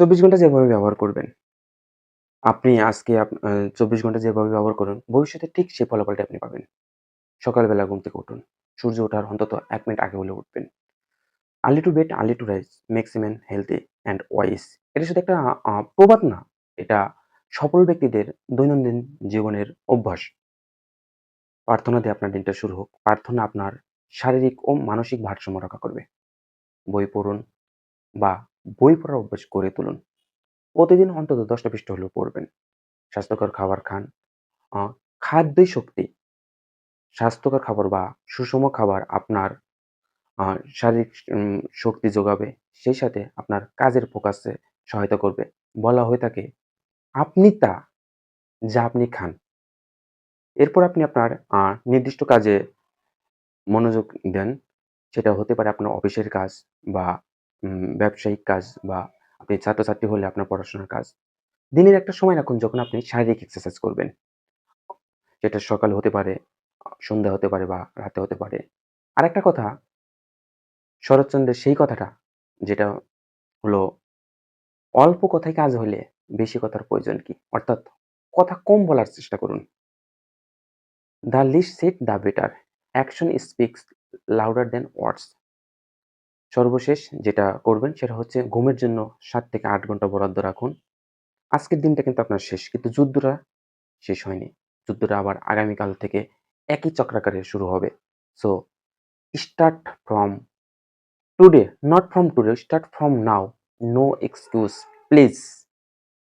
২৪ ঘন্টা যেভাবে ব্যবহার করবেন, আপনি আজকে ২৪ ঘন্টা যেভাবে ব্যবহার করুন, ভবিষ্যতে ঠিক সেই ফলাফলটা আপনি পাবেন। সকালবেলা ঘুম থেকে উঠুন। সূর্য ওঠার অন্তত ১ মিনিট আগে হলেও উঠবেন। Early to bed, early to rise makes a man healthy and wise. এটা শুধু একটা প্রবাদ না। এটা সফল ব্যক্তিদের দৈনন্দিন জীবনের অভ্যাস। প্রার্থনা দিয়ে আপনার দিনটা শুরু হোক। প্রার্থনা আপনার শারীরিক ও মানসিক ভারসাম্য রক্ষা করবে। বই পড়ুন বা বই পড়ার অভ্যাস গড়ে তুলুন। প্রতিদিন অন্তত ১০ টা পৃষ্ঠা হলেও পড়বেন। স্বাস্থ্যকর খাবার খান। আ খাদ্যই শক্তি। স্বাস্থ্যকর খাবার বা সুষম খাবার আপনার আ শারীরিক শক্তি যোগাবে। সেই সাথে আপনার কাজের ফোকাসে সহায়তা করবে। বলা হয়ে থাকে, আপনি তা যা আপনি খান। এরপর আপনি আপনার আ নির্দিষ্ট কাজে মনোযোগ দেন। সেটা হতে পারে আপনার অফিসের কাজ বা ব্যবসায়িক কাজ বা আপনি ছাত্রছাত্রী হলে আপনার পড়াশোনার কাজ। দিনের একটা সময় রাখুন যখন আপনি শারীরিক এক্সারসাইজ করবেন। সেটা সকালে হতে পারে, সন্ধ্যা হতে পারে বা রাতে হতে পারে। আরেকটা কথা, শরৎচন্দ্রের সেই কথাটা যেটা হলো, অল্প কথায় কাজ হলে বেশি কথার প্রয়োজন কি? অর্থাৎ কথা কম বলার চেষ্টা করুন। "The least said the better. Action speaks louder than words." সর্বশেষ যেটা করবেন সেটা হচ্ছে ঘুমের জন্য ৭ থেকে ৮ ঘন্টা বরাদ্দ রাখুন। আজকের দিনটা কিন্তু আপনার শেষ। কিন্তু যুদ্ধটা শেষ হয়নি। যুদ্ধটা আবার আগামীকাল থেকে একই চক্রাকারে শুরু হবে। So start from today, not from today, start from now. No excuse please.